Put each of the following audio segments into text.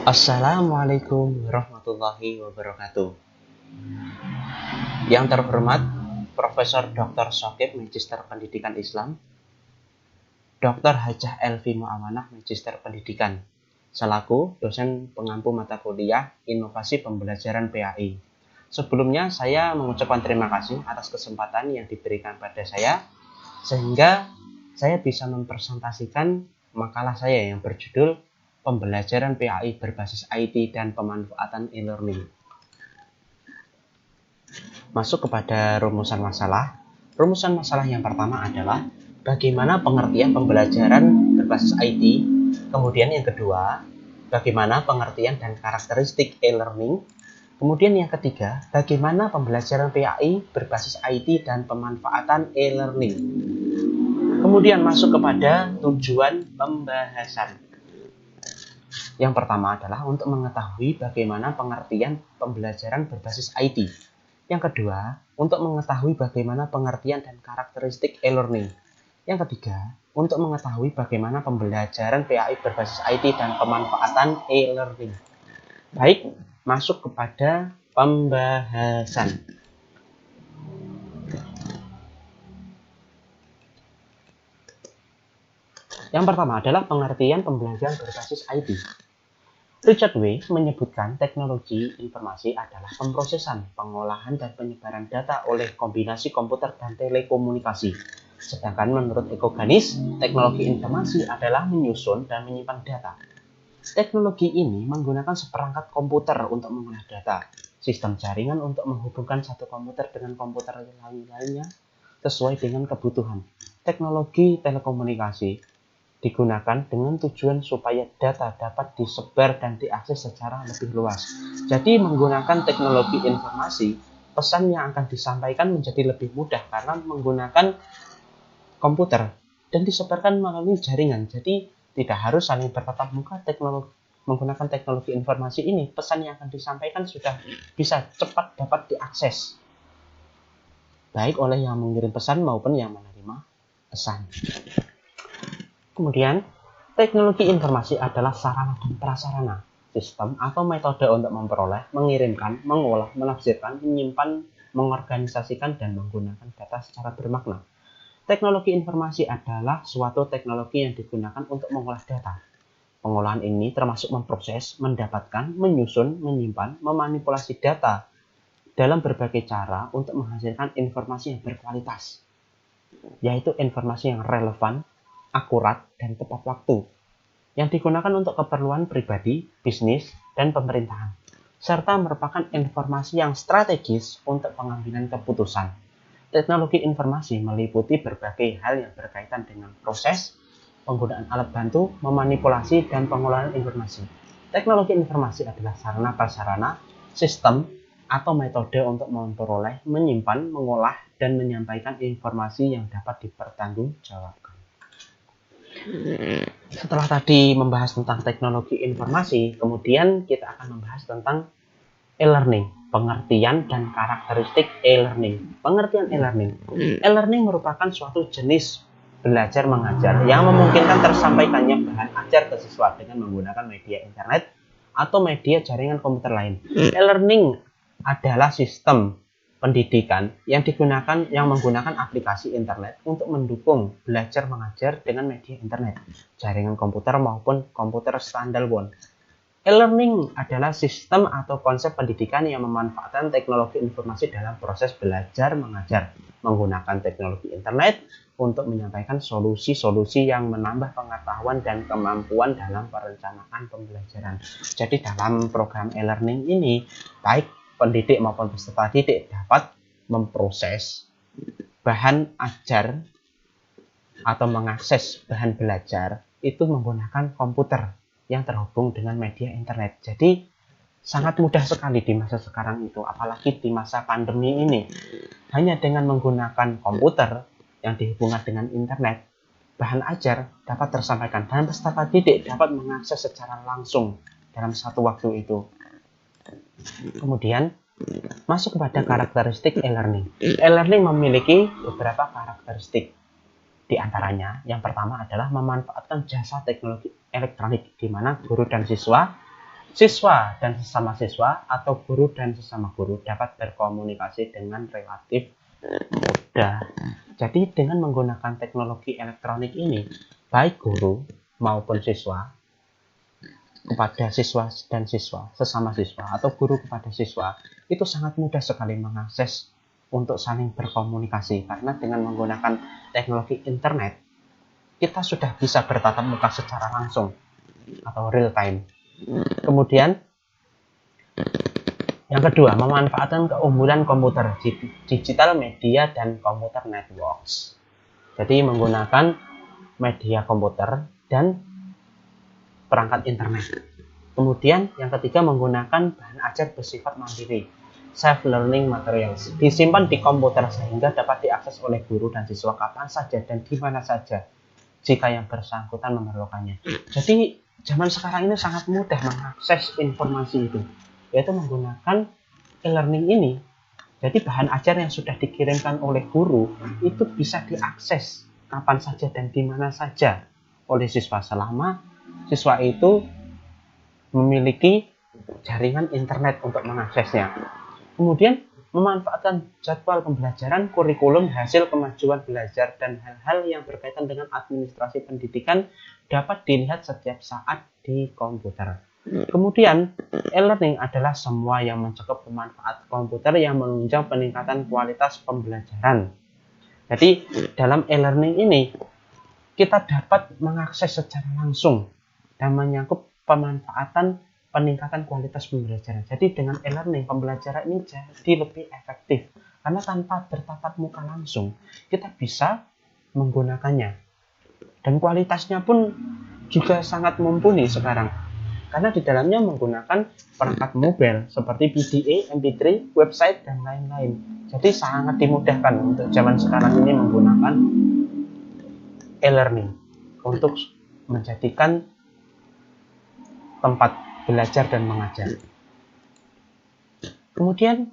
Assalamualaikum warahmatullahi wabarakatuh. Yang terhormat Profesor Dr. Shokib, Magister Pendidikan Islam, Dr. Hajah Elvi Muawanah, Magister Pendidikan, selaku dosen pengampu mata kuliah Inovasi Pembelajaran PAI. Sebelumnya saya mengucapkan terima kasih atas kesempatan yang diberikan pada saya, sehingga saya bisa mempresentasikan makalah saya yang berjudul Pembelajaran PAI berbasis IT dan pemanfaatan e-learning. Masuk kepada rumusan masalah. Rumusan masalah yang pertama adalah bagaimana pengertian pembelajaran berbasis IT. Kemudian yang kedua, bagaimana pengertian dan karakteristik e-learning. Kemudian yang ketiga, bagaimana pembelajaran PAI berbasis IT dan pemanfaatan e-learning. Kemudian masuk kepada tujuan pembahasan. Yang pertama adalah untuk mengetahui bagaimana pengertian pembelajaran berbasis IT. Yang kedua, untuk mengetahui bagaimana pengertian dan karakteristik e-learning. Yang ketiga, untuk mengetahui bagaimana pembelajaran PAI berbasis IT dan pemanfaatan e-learning. Baik, masuk kepada pembahasan. Yang pertama adalah pengertian pembelajaran berbasis IT. Richard W. menyebutkan teknologi informasi adalah pemrosesan, pengolahan, dan penyebaran data oleh kombinasi komputer dan telekomunikasi. Sedangkan menurut Ekoganis, teknologi informasi adalah menyusun dan menyimpan data. Teknologi ini menggunakan seperangkat komputer untuk mengolah data, sistem jaringan untuk menghubungkan satu komputer dengan komputer lainnya sesuai dengan kebutuhan. Teknologi telekomunikasi digunakan dengan tujuan supaya data dapat disebar dan diakses secara lebih luas. Jadi menggunakan teknologi informasi, pesan yang akan disampaikan menjadi lebih mudah karena menggunakan komputer dan disebarkan melalui jaringan. Jadi tidak harus saling bertatap muka. Menggunakan teknologi informasi ini, pesan yang akan disampaikan sudah bisa cepat dapat diakses, baik oleh yang mengirim pesan maupun yang menerima pesan. Kemudian, teknologi informasi adalah sarana dan prasarana, sistem atau metode untuk memperoleh, mengirimkan, mengolah, menafsirkan, menyimpan, mengorganisasikan, dan menggunakan data secara bermakna. Teknologi informasi adalah suatu teknologi yang digunakan untuk mengolah data. Pengolahan ini termasuk memproses, mendapatkan, menyusun, menyimpan, memanipulasi data dalam berbagai cara untuk menghasilkan informasi yang berkualitas, yaitu informasi yang relevan, akurat, dan tepat waktu, yang digunakan untuk keperluan pribadi, bisnis, dan pemerintahan, serta merupakan informasi yang strategis untuk pengambilan keputusan. Teknologi informasi meliputi berbagai hal yang berkaitan dengan proses, penggunaan alat bantu, memanipulasi, dan pengolahan informasi. Teknologi informasi adalah sarana-prasarana, sistem, atau metode untuk memperoleh, menyimpan, mengolah, dan menyampaikan informasi yang dapat dipertanggungjawabkan. Setelah tadi membahas tentang teknologi informasi, kemudian kita akan membahas tentang e-learning, pengertian dan karakteristik e-learning. Pengertian e-learning. E-learning merupakan suatu jenis belajar mengajar yang memungkinkan tersampaikannya bahan ajar ke siswa dengan menggunakan media internet atau media jaringan komputer lain. E-learning adalah sistem pendidikan yang menggunakan aplikasi internet untuk mendukung belajar mengajar dengan media internet, jaringan komputer maupun komputer standalone. E-learning adalah sistem atau konsep pendidikan yang memanfaatkan teknologi informasi dalam proses belajar mengajar, menggunakan teknologi internet untuk menyampaikan solusi-solusi yang menambah pengetahuan dan kemampuan dalam perencanaan pembelajaran. Jadi dalam program e-learning ini, baik pendidik maupun peserta didik dapat memproses bahan ajar atau mengakses bahan belajar itu menggunakan komputer yang terhubung dengan media internet. Jadi sangat mudah sekali di masa sekarang itu, apalagi di masa pandemi ini. Hanya dengan menggunakan komputer yang dihubungkan dengan internet, bahan ajar dapat tersampaikan dan peserta didik dapat mengakses secara langsung dalam satu waktu itu. Kemudian masuk kepada karakteristik e-learning. E-learning memiliki beberapa karakteristik. Di antaranya, yang pertama adalah memanfaatkan jasa teknologi elektronik, di mana guru dan siswa Siswa dan sesama siswa atau guru dan sesama guru dapat berkomunikasi dengan relatif mudah. Jadi dengan menggunakan teknologi elektronik ini, baik guru maupun siswa kepada siswa dan siswa, sesama siswa atau guru kepada siswa, itu sangat mudah sekali mengakses untuk saling berkomunikasi, karena dengan menggunakan teknologi internet kita sudah bisa bertatap muka secara langsung atau real time. Kemudian yang kedua, memanfaatkan keunggulan komputer, digital media dan komputer networks. Jadi menggunakan media komputer dan perangkat internet. Kemudian yang ketiga, menggunakan bahan ajar bersifat mandiri, self learning materials, disimpan di komputer sehingga dapat diakses oleh guru dan siswa kapan saja dan di mana saja jika yang bersangkutan memerlukannya. Jadi zaman sekarang ini sangat mudah mengakses informasi itu, yaitu menggunakan e-learning ini. Jadi bahan ajar yang sudah dikirimkan oleh guru itu bisa diakses kapan saja dan di mana saja oleh siswa selama siswa itu memiliki jaringan internet untuk mengaksesnya. Kemudian memanfaatkan jadwal pembelajaran, kurikulum, hasil kemajuan belajar, dan hal-hal yang berkaitan dengan administrasi pendidikan dapat dilihat setiap saat di komputer. Kemudian, e-learning adalah semua yang mencakup pemanfaat komputer yang menunjang peningkatan kualitas pembelajaran. Jadi, dalam e-learning ini, kita dapat mengakses secara langsung dan menyangkut pemanfaatan peningkatan kualitas pembelajaran. Jadi dengan e-learning pembelajaran ini jadi lebih efektif karena tanpa bertatap muka langsung kita bisa menggunakannya, dan kualitasnya pun juga sangat mumpuni sekarang karena di dalamnya menggunakan perangkat mobile seperti PDA, MP3, website, dan lain-lain. Jadi sangat dimudahkan untuk zaman sekarang ini menggunakan e-learning untuk menjadikan tempat belajar dan mengajar. Kemudian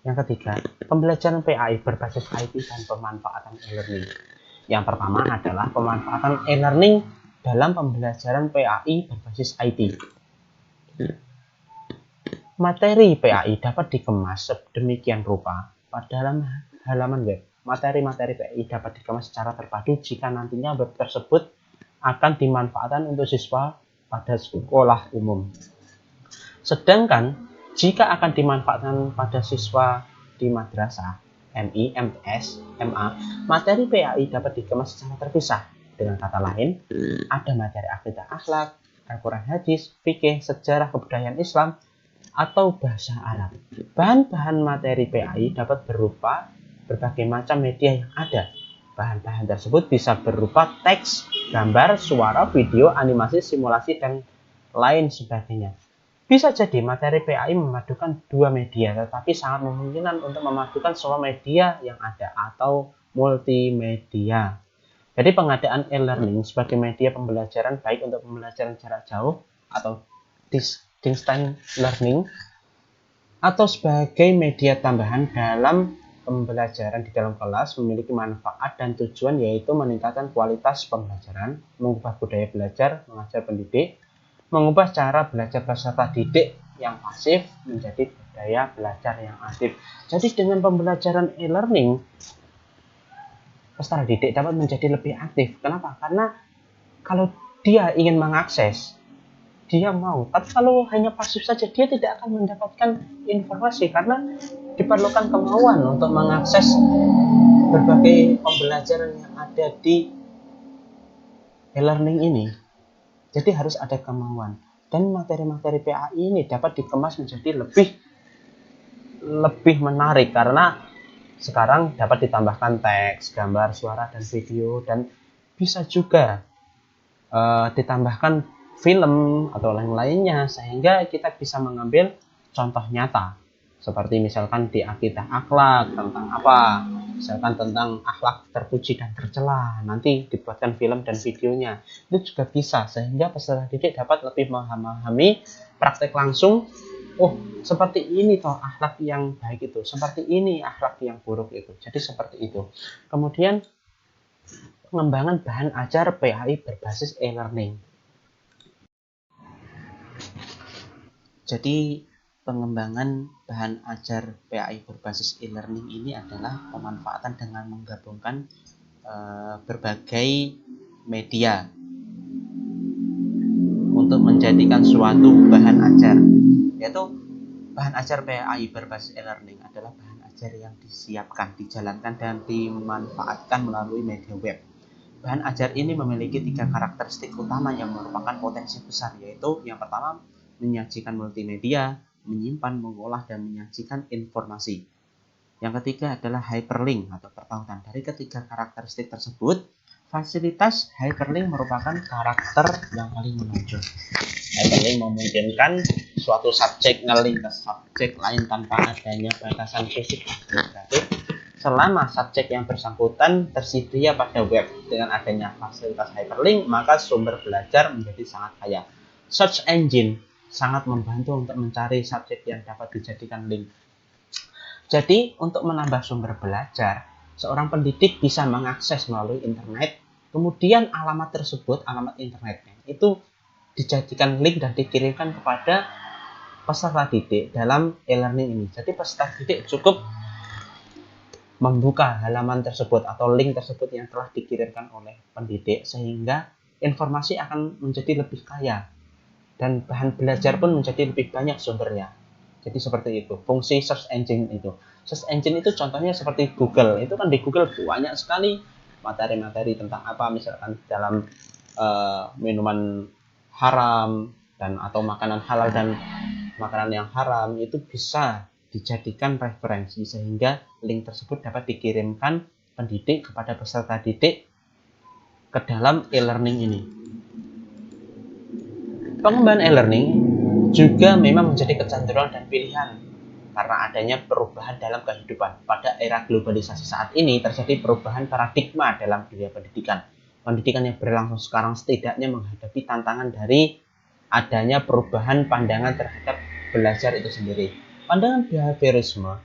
yang ketiga, pembelajaran PAI berbasis IT dan pemanfaatan e-learning. Yang pertama adalah pemanfaatan e-learning dalam pembelajaran PAI berbasis IT. Materi PAI dapat dikemas sedemikian rupa pada halaman web. Materi-materi PAI dapat dikemas secara terpadu jika nantinya web tersebut akan dimanfaatkan untuk siswa pada sekolah umum. Sedangkan jika akan dimanfaatkan pada siswa di madrasah, MI, MTS, MA, materi PAI dapat dikemas secara terpisah. Dengan kata lain, ada materi akidah akhlak, Al-Quran hadis, fikih, sejarah kebudayaan Islam, atau bahasa Arab. Bahan-bahan materi PAI dapat berupa berbagai macam media yang ada. Bahan-bahan tersebut bisa berupa teks, gambar, suara, video, animasi, simulasi, dan lain sebagainya. Bisa jadi materi PAI memadukan dua media, tetapi sangat memungkinkan untuk memadukan semua media yang ada atau multimedia. Jadi pengadaan e-learning sebagai media pembelajaran baik untuk pembelajaran jarak jauh atau distance learning atau sebagai media tambahan dalam pembelajaran di dalam kelas memiliki manfaat dan tujuan, yaitu meningkatkan kualitas pembelajaran, mengubah budaya belajar mengajar pendidik, mengubah cara belajar peserta didik yang pasif menjadi budaya belajar yang aktif. Jadi dengan pembelajaran e-learning, peserta didik dapat menjadi lebih aktif. Kenapa? Karena kalau dia ingin mengakses, dia mau. Tapi kalau hanya pasif saja, dia tidak akan mendapatkan informasi karena diperlukan kemauan untuk mengakses berbagai pembelajaran yang ada di e-learning ini. Jadi harus ada kemauan, dan materi-materi PAI ini dapat dikemas menjadi lebih menarik karena sekarang dapat ditambahkan teks, gambar, suara, dan video, dan bisa juga ditambahkan film atau lain-lainnya sehingga kita bisa mengambil contoh nyata seperti misalkan di akidah akhlak tentang apa, misalkan tentang akhlak terpuji dan tercela, nanti dibuatkan film dan videonya. Itu juga bisa sehingga peserta didik dapat lebih memahami praktek langsung. Oh, seperti ini toh akhlak yang baik itu, seperti ini akhlak yang buruk itu. Jadi seperti itu. Kemudian pengembangan bahan ajar PAI berbasis e-learning. Jadi pengembangan bahan ajar PAI berbasis e-learning ini adalah pemanfaatan dengan menggabungkan berbagai media untuk menjadikan suatu bahan ajar, yaitu bahan ajar PAI berbasis e-learning adalah bahan ajar yang disiapkan, dijalankan, dan dimanfaatkan melalui media web. Bahan ajar ini memiliki 3 karakteristik utama yang merupakan potensi besar, yaitu yang pertama, menyajikan multimedia, menyimpan, mengolah, dan menyajikan informasi. Yang ketiga adalah hyperlink atau pertautan. Dari ketiga karakteristik tersebut, fasilitas hyperlink merupakan karakter yang paling menonjol. Hyperlink memungkinkan suatu subjek nge-link ke subjek lain tanpa adanya batasan fisik administratif selama subjek yang bersangkutan tersedia pada web. Dengan adanya fasilitas hyperlink, maka sumber belajar menjadi sangat kaya. Search engine sangat membantu untuk mencari subjek yang dapat dijadikan link. Jadi, untuk menambah sumber belajar, seorang pendidik bisa mengakses melalui internet, kemudian alamat tersebut, alamat internetnya, itu dijadikan link dan dikirimkan kepada peserta didik dalam e-learning ini. Jadi, peserta didik cukup membuka halaman tersebut atau link tersebut yang telah dikirimkan oleh pendidik, sehingga informasi akan menjadi lebih kaya dan bahan belajar pun menjadi lebih banyak sumbernya. Jadi seperti itu fungsi search engine itu. Search engine itu contohnya seperti Google. Itu kan di Google banyak sekali materi-materi tentang apa, misalkan dalam minuman haram dan atau makanan halal dan makanan yang haram, itu bisa dijadikan referensi sehingga link tersebut dapat dikirimkan pendidik kepada peserta didik ke dalam e-learning ini. Pengembangan e-learning juga memang menjadi kecenderungan dan pilihan karena adanya perubahan dalam kehidupan. Pada era globalisasi saat ini terjadi perubahan paradigma dalam dunia pendidikan. Pendidikan yang berlangsung sekarang setidaknya menghadapi tantangan dari adanya perubahan pandangan terhadap belajar itu sendiri. Pandangan behaviorisme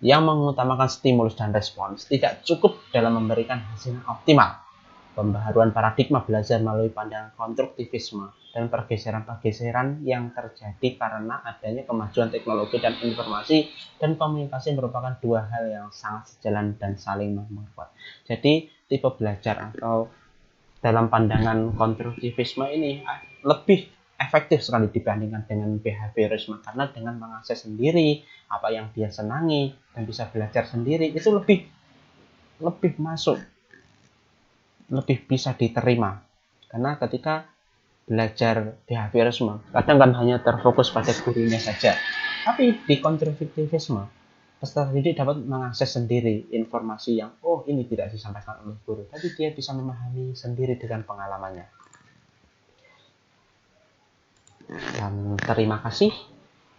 yang mengutamakan stimulus dan respons tidak cukup dalam memberikan hasil yang optimal. Pembaharuan paradigma belajar melalui pandangan konstruktivisme dan pergeseran-pergeseran yang terjadi karena adanya kemajuan teknologi dan informasi dan komunikasi merupakan dua hal yang sangat sejalan dan saling memperkuat. Jadi tipe belajar atau dalam pandangan konstruktivisme ini lebih efektif sekali dibandingkan dengan behaviorisme, karena dengan mengakses sendiri apa yang dia senangi dan bisa belajar sendiri itu lebih masuk, lebih bisa diterima. Karena ketika belajar behaviorisme kadang kan hanya terfokus pada gurunya saja, tapi di konstruktivisme peserta didik dapat mengakses sendiri informasi yang ini tidak disampaikan oleh guru, tapi dia bisa memahami sendiri dengan pengalamannya. Dan terima kasih,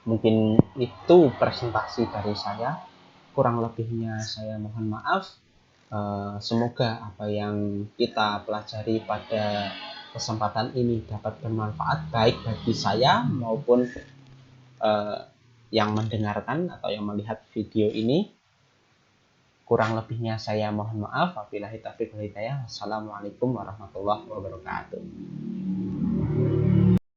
mungkin itu presentasi dari saya, kurang lebihnya saya mohon maaf. Semoga apa yang kita pelajari pada kesempatan ini dapat bermanfaat baik bagi saya maupun yang mendengarkan atau yang melihat video ini. Kurang lebihnya saya mohon maaf. Wabillahi taufiq wal hidayah. Wassalamualaikum warahmatullahi wabarakatuh.